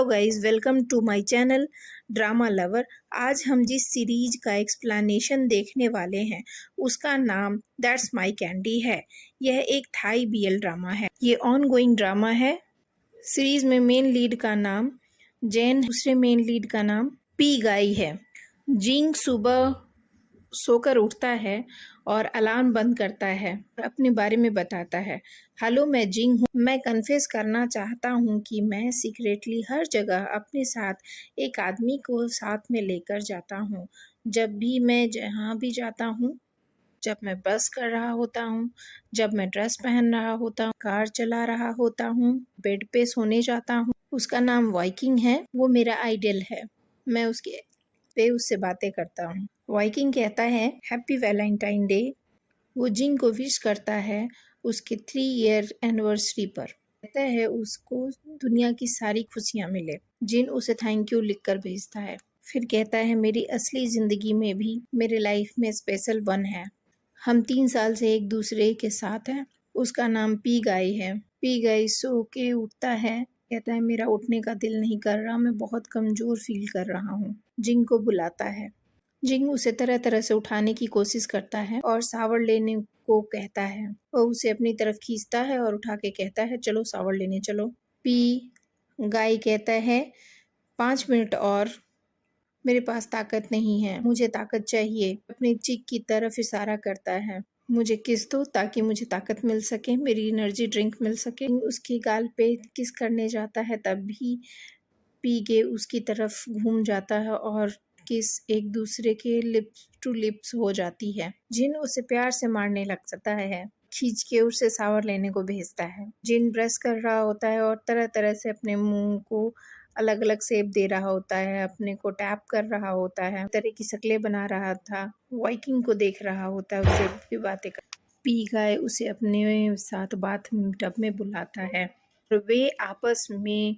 Hello guys, welcome to my channel drama lover. आज हम जिस सीरीज का एक्सप्लेनेशन देखने वाले हैं उसका नाम दैट्स माय कैंडी है। यह एक थाई बीएल ड्रामा है। ये ऑन गोइंग ड्रामा है। सीरीज में मेन लीड का नाम जैन, दूसरे मेन लीड का नाम पी गाई है। जिंग सुबह सोकर उठता है और अलार्म बंद करता है और अपने बारे में बताता है। हेलो, मैं जिंग हूँ। मैं कन्फेस करना चाहता हूँ कि मैं सीक्रेटली हर जगह अपने साथ एक आदमी को साथ में लेकर जाता हूँ। जब भी मैं जहाँ भी जाता हूँ, जब मैं बस कर रहा होता हूँ, जब मैं ड्रेस पहन रहा होता हूँ, कार चला रहा होता हूँ, बेड पे सोने जाता हूँ। उसका नाम वाइकिंग है। वो मेरा आइडल है। मैं उससे बातें करता हूँ। वाइकिंग कहता है हैप्पी वैलेंटाइन डे। वो जिन को विश करता है उसके 3 ईयर एनिवर्सरी पर। कहता है उसको दुनिया की सारी खुशियाँ मिले। जिन उसे थैंक यू लिखकर भेजता है। फिर कहता है मेरी असली जिंदगी में भी मेरे लाइफ में स्पेशल वन है। हम 3 साल से एक दूसरे के साथ हैं। उसका नाम पी गाई है। पी गाई सो के उठता है। कहता है मेरा उठने का दिल नहीं कर रहा, मैं बहुत कमजोर फील कर रहा हूँ। जिंग को बुलाता है। जिंग उसे तरह तरह से उठाने की कोशिश करता है और सावर लेने को कहता है। वो उसे अपनी तरफ खींचता है और उठा के कहता है चलो सावर लेने चलो। पी गाई कहता है 5 मिनट और, मेरे पास ताकत नहीं है, मुझे ताकत चाहिए। अपनी चिक की तरफ इशारा करता है। मुझे किस दो ताकि मुझे ताकत मिल सके, मेरी एनर्जी ड्रिंक मिल सके। उसकी गाल पे किस करने जाता है तब भी पी के उसकी तरफ घूम जाता है और किस एक दूसरे के लिप्स टू लिप्स हो जाती है। जिन उसे प्यार से मारने लग जाता है। खींच के उसे सावर लेने को भेजता है। जिन ब्रश कर रहा होता है और तरह तरह से अपने मुंह को अलग अलग शेप दे रहा होता है, अपने को टैप कर रहा होता है, तरह की शक्लें बना रहा था। वाइकिंग को देख रहा होता है, उसे भी बातें कर। पी गाय उसे अपने साथ बाथ टब में बुलाता है और वे आपस में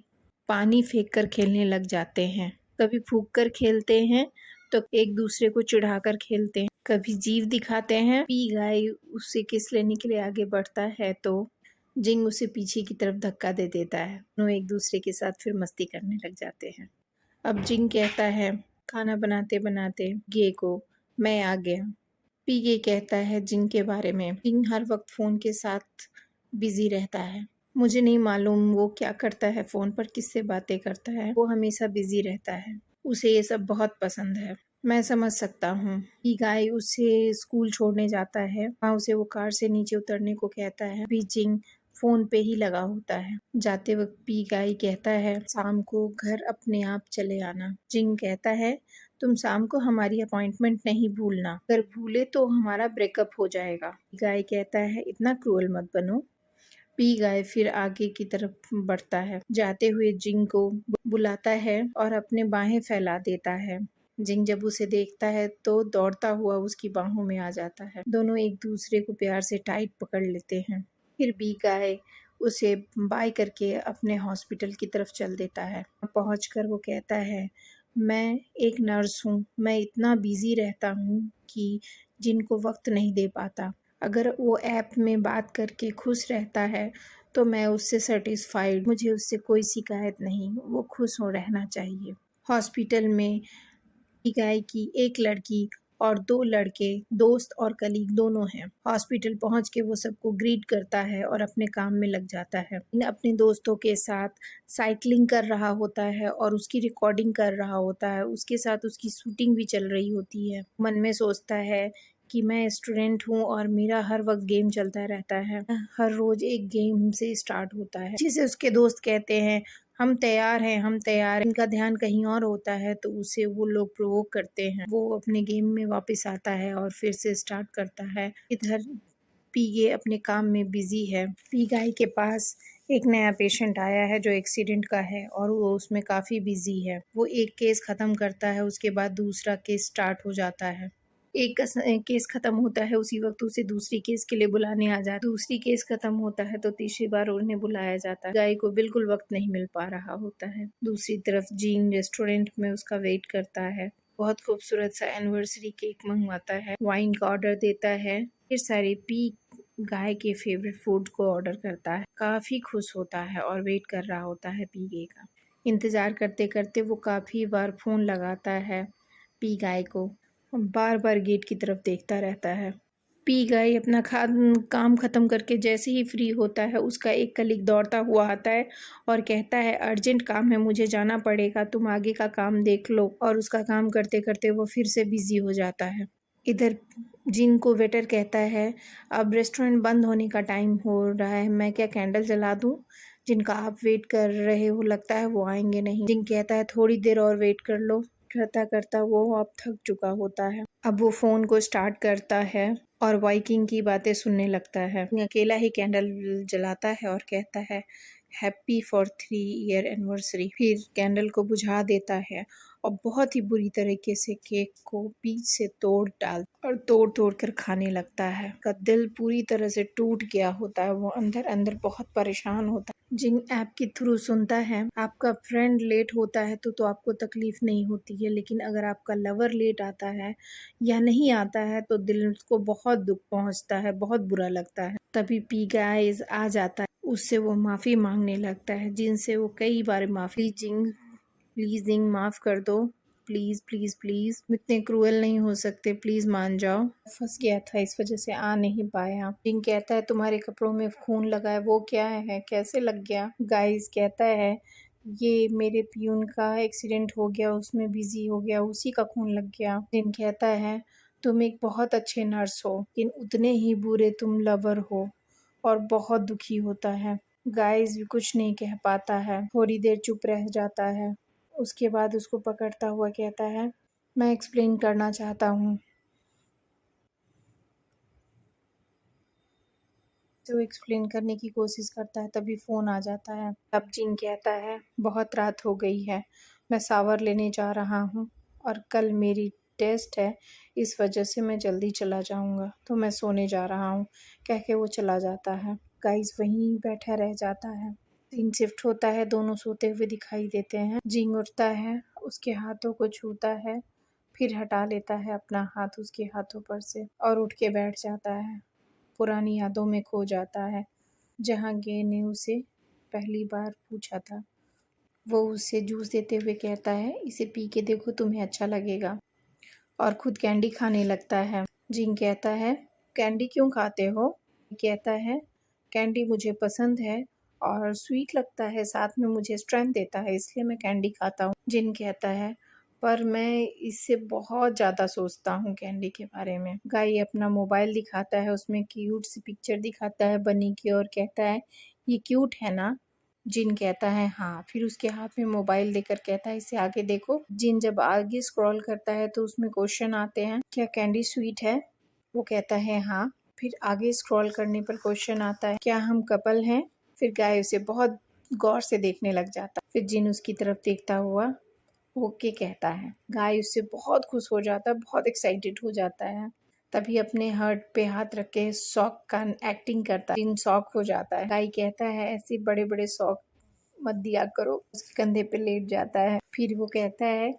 पानी फेंक कर खेलने लग जाते हैं। कभी फूंक कर खेलते हैं तो एक दूसरे को चिढ़ाकर खेलते हैं, कभी जीव दिखाते हैं। पी गाय उसे किस लेने के लिए आगे बढ़ता है तो जिंग उसे पीछे की तरफ धक्का दे देता है। दोनों एक दूसरे के साथ फिर मस्ती करने लग जाते हैं। अब जिंग कहता है खाना बनाते बनाते गे को मैं आ गया। पी गे कहता है जिंग के बारे में। जिंग हर वक्त फोन के साथ बिजी रहता है। मुझे नहीं मालूम वो क्या करता है, फोन पर किससे बातें करता है। वो हमेशा बिजी रहता है। उसे ये सब बहुत पसंद है। मैं समझ सकता हूँ। पी गाय उसे स्कूल छोड़ने जाता है। वहाँ उसे वो कार से नीचे उतरने को कहता है। जिंग फोन पे ही लगा होता है। जाते वक्त पी गाई कहता है शाम को घर अपने आप चले आना। जिंग कहता है तुम शाम को हमारी अपॉइंटमेंट नहीं भूलना, अगर भूले तो हमारा ब्रेकअप हो जाएगा। पी गाई कहता है इतना क्रूअल मत बनो। पी गाय फिर आगे की तरफ बढ़ता है। जाते हुए जिंग को बुलाता है और अपने बाहें फैला देता है। जिंग जब उसे देखता है तो दौड़ता हुआ उसकी बाहों में आ जाता है। दोनों एक दूसरे को प्यार से टाइट पकड़ लेते हैं। फिर बी गाय उसे बाय करके अपने हॉस्पिटल की तरफ चल देता है। पहुंचकर वो कहता है मैं एक नर्स हूँ, मैं इतना बिजी रहता हूँ कि जिनको वक्त नहीं दे पाता। अगर वो ऐप में बात करके खुश रहता है तो मैं उससे सेटिस्फाइड, मुझे उससे कोई शिकायत नहीं, वो खुश हो रहना चाहिए। हॉस्पिटल में गाय की एक लड़की और 2 लड़के दोस्त और कलीग दोनों हैं। हॉस्पिटल पहुंच के वो सबको ग्रीट करता है और अपने काम में लग जाता है। अपने दोस्तों के साथ साइकिलिंग कर रहा होता है और उसकी रिकॉर्डिंग कर रहा होता है। उसके साथ उसकी शूटिंग भी चल रही होती है। मन में सोचता है कि मैं स्टूडेंट हूँ और मेरा हर वक्त गेम चलता रहता है। हर रोज एक गेम से स्टार्ट होता है जिसे उसके दोस्त कहते हैं हम तैयार हैं, हम तैयार हैं। इनका ध्यान कहीं और होता है तो उसे वो लोग प्रोवोक करते हैं। वो अपने गेम में वापस आता है और फिर से स्टार्ट करता है। इधर पीगे अपने काम में बिजी है। पी गाय के पास एक नया पेशेंट आया है जो एक्सीडेंट का है और वो उसमें काफ़ी बिजी है। वो एक केस ख़त्म करता है, उसके बाद दूसरा केस स्टार्ट हो जाता है। एक केस खत्म होता है उसी वक्त उसे दूसरी केस के लिए बुलाने आ जाता है। दूसरी केस खत्म होता है तो तीसरी बार उन्हें बुलाया जाता है। गाय को बिल्कुल वक्त नहीं मिल पा रहा होता है। दूसरी तरफ जीन रेस्टोरेंट में उसका वेट करता है। बहुत खूबसूरत सा एनिवर्सरी केक मंगवाता है, वाइन का ऑर्डर देता है, फिर सारे पी गाय के फेवरेट फूड को ऑर्डर करता है। काफी खुश होता है और वेट कर रहा होता है पीगे का। इंतज़ार करते करते वो काफ़ी बार फ़ोन लगाता है पी गाय को, बार बार गेट की तरफ देखता रहता है। पी गाय अपना काम ख़त्म करके जैसे ही फ्री होता है, उसका एक कलीग दौड़ता हुआ आता है और कहता है अर्जेंट काम है, मुझे जाना पड़ेगा, तुम आगे का काम देख लो। और उसका काम करते करते वो फिर से बिज़ी हो जाता है। इधर जिन को वेटर कहता है अब रेस्टोरेंट बंद होने का टाइम हो रहा है, मैं क्या कैंडल जला दूँ? जिनका आप वेट कर रहे हो लगता है वो आएंगे नहीं। जिन कहता है थोड़ी देर और वेट कर लो। करता करता वो अब थक चुका होता है। अब वो फ़ोन को स्टार्ट करता है और वाइकिंग की बातें सुनने लगता है। अकेला ही कैंडल जलाता है और कहता है हैप्पी फॉर 3 ईयर एनिवर्सरी। फिर कैंडल को बुझा देता है और बहुत ही बुरी तरीके से केक को बीच से तोड़ डाल और तोड़ तोड़ कर खाने लगता है। उसका दिल पूरी तरह से टूट गया होता है। वो अंदर अंदर बहुत परेशान होता है। जिन ऐप के थ्रू सुनता है आपका फ्रेंड लेट होता है तो आपको तकलीफ नहीं होती है, लेकिन अगर आपका लवर लेट आता है या नहीं आता है तो दिल को बहुत दुख पहुंचता है, बहुत बुरा लगता है। तभी पी गाइस आ जाता है, उससे वो माफ़ी मांगने लगता है, जिनसे वो कई बार माफ़ी प्लीज़ जिंग माफ़ कर दो, प्लीज़ प्लीज़ प्लीज़, इतने क्रूएल नहीं हो सकते, प्लीज़ मान जाओ। फंस गया था इस वजह से आ नहीं पाया। जिंग कहता है तुम्हारे कपड़ों में खून लगा है, वो क्या है, कैसे लग गया? गाइस कहता है ये मेरे पियून का एक्सीडेंट हो गया, उसमें बिजी हो गया, उसी का खून लग गया। जिन कहता है तुम एक बहुत अच्छे नर्स हो, लेकिन उतने ही बुरे तुम लवर हो, और बहुत दुखी होता है। गाइस भी कुछ नहीं कह पाता है, थोड़ी देर चुप रह जाता है। उसके बाद उसको पकड़ता हुआ कहता है मैं एक्सप्लेन करना चाहता हूँ। तो एक्सप्लेन करने की कोशिश करता है, तभी फ़ोन आ जाता है। तब जिन कहता है बहुत रात हो गई है, मैं शावर लेने जा रहा हूँ और कल मेरी टेस्ट है, इस वजह से मैं जल्दी चला जाऊँगा, तो मैं सोने जा रहा हूँ, कह के वो चला जाता है। गाइस वहीं बैठा रह जाता है। सीन शिफ्ट होता है, दोनों सोते हुए दिखाई देते हैं। जिंग उठता है, उसके हाथों को छूता है, फिर हटा लेता है अपना हाथ उसके हाथों पर से और उठ के बैठ जाता है। पुरानी यादों में खो जाता है, जहाँ गे ने उसे पहली बार पूछा था। वो उसे जूस देते हुए कहता है इसे पी के देखो, तुम्हें अच्छा लगेगा, और खुद कैंडी खाने लगता है। जिंग कहता है कैंडी क्यों खाते हो? कहता है कैंडी मुझे पसंद है और स्वीट लगता है, साथ में मुझे स्ट्रेंथ देता है, इसलिए मैं कैंडी खाता हूँ। जिन कहता है पर मैं इससे बहुत ज़्यादा सोचता हूँ कैंडी के बारे में। गाय अपना मोबाइल दिखाता है, उसमें क्यूट सी पिक्चर दिखाता है बनी की और कहता है ये क्यूट है ना? जिन कहता है हाँ, फिर उसके हाथ में मोबाइल देकर कहता है इसे आगे देखो। जिन जब आगे स्क्रॉल करता है तो उसमें क्वेश्चन आते हैं क्या कैंडी स्वीट है? वो कहता है हाँ। फिर आगे स्क्रॉल करने पर क्वेश्चन आता है क्या हम कपल हैं? फिर गाय उसे बहुत गौर से देखने लग जाता है। फिर जिन उसकी तरफ देखता हुआ ओके कहता है। गाय उससे बहुत खुश हो जाता है, बहुत एक्साइटेड हो जाता है। तभी अपने हर्ट पे हाथ रख के शौक का एक्टिंग करता है। जिन शौक हो जाता है। गाय कहता है ऐसे बड़े बड़े शौक मत दिया करो। उसके कंधे पे लेट जाता है। फिर वो कहता है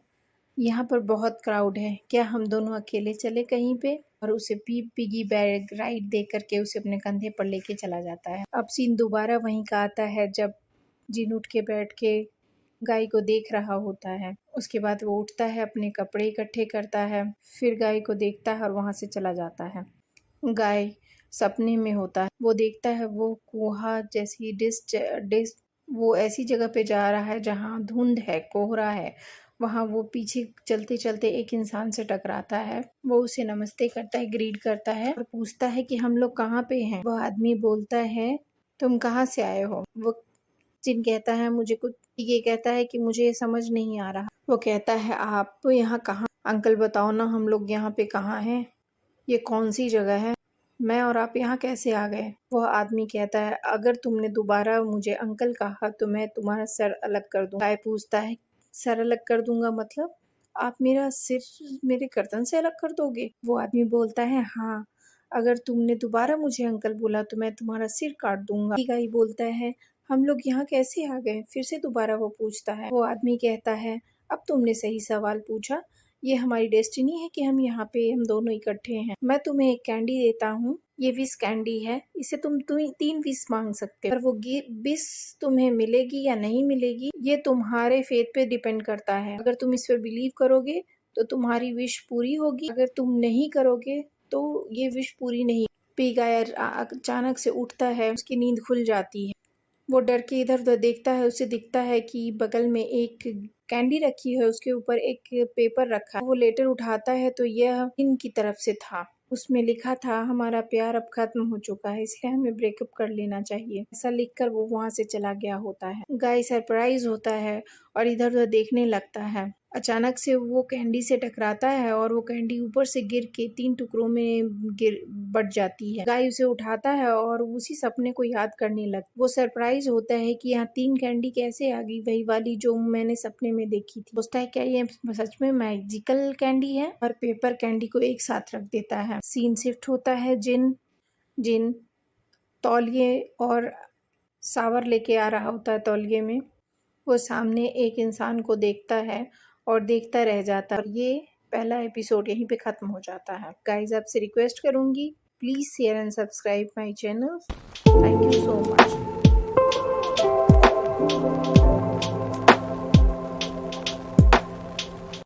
यहाँ पर बहुत क्राउड है, क्या हम दोनों अकेले चले कहीं पे? और उसे पिगी बैग राइड दे करके उसे अपने कंधे पर लेके चला जाता है। अब सीन दोबारा वहीं का आता है जब जिन उठ के बैठ के गाय को देख रहा होता है। उसके बाद वो उठता है, अपने कपड़े इकट्ठे करता है, फिर गाय को देखता है और वहां से चला जाता है। गाय सपने में होता है, वो देखता है वो कुहा जैसी डिश वो ऐसी जगह पे जा रहा है जहाँ धुंध है, कोहरा है। वहाँ वो पीछे चलते चलते एक इंसान से टकराता है। वो उसे नमस्ते करता है, ग्रीट करता है और पूछता है कि हम लोग कहाँ पे हैं। वह आदमी बोलता है तुम कहाँ से आए हो? वो जिन कहता है मुझे कुछ, ये कहता है कि मुझे समझ नहीं आ रहा। वो कहता है आप यहाँ कहाँ? अंकल बताओ ना हम लोग यहाँ पे कहाँ हैं, ये कौन सी जगह है, मैं और आप यहाँ कैसे आ गए? वह आदमी कहता है अगर तुमने दोबारा मुझे अंकल कहा तो मैं तुम्हारा सर अलग कर दूंगा। गाय पूछता है सर अलग कर दूंगा मतलब? आप मेरा सिर मेरे गर्दन से अलग कर दोगे? वो आदमी बोलता है हाँ, अगर तुमने दोबारा मुझे अंकल बोला तो मैं तुम्हारा सिर काट दूंगा। गाय बोलता है हम लोग यहाँ कैसे आ गए? फिर से दोबारा वो पूछता है। वो आदमी कहता है अब तुमने सही सवाल पूछा, ये हमारी डेस्टिनी है कि हम यहाँ पे हम दोनों इकट्ठे हैं। मैं तुम्हें एक कैंडी देता हूँ, ये विश कैंडी है, इसे तुम 3 विश मांग सकते हो, पर वो विश तुम्हें मिलेगी या नहीं मिलेगी ये तुम्हारे फेथ पे डिपेंड करता है। अगर तुम इस पे बिलीव करोगे तो तुम्हारी विश पूरी होगी, अगर तुम नहीं करोगे तो ये विश पूरी नहीं। पिगायर अचानक से उठता है, उसकी नींद खुल जाती है। वो डर के इधर उधर देखता है, उसे दिखता है कि बगल में एक कैंडी रखी है, उसके ऊपर एक पेपर रखा है। वो लेटर उठाता है तो यह इनकी तरफ से था। उसमें लिखा था हमारा प्यार अब खत्म हो चुका है, इसलिए हमें ब्रेकअप कर लेना चाहिए, ऐसा लिखकर वो वहाँ से चला गया होता है। गाय सरप्राइज होता है और इधर उधर देखने लगता है। अचानक से वो कैंडी से टकराता है और वो कैंडी ऊपर से गिर के 3 टुकड़ों में बट जाती है। गाय उसे उठाता है और उसी सपने को याद करने लगता है। वो सरप्राइज होता है कि यहाँ 3 कैंडी कैसे आ गई, वही वाली जो मैंने सपने में देखी थी। पूछता है क्या ये सच में मैजिकल कैंडी है, और पेपर कैंडी को एक साथ रख देता है। सीन शिफ्ट होता है। जिन तौलिए और सावर लेके आ रहा होता है। तौलिए में वो सामने एक इंसान को देखता है और देखता रह जाता है। ये पहला एपिसोड यहीं पे ख़त्म हो जाता है। गाइज आपसे रिक्वेस्ट करूँगी, please share and subscribe my channel. Thank you so much.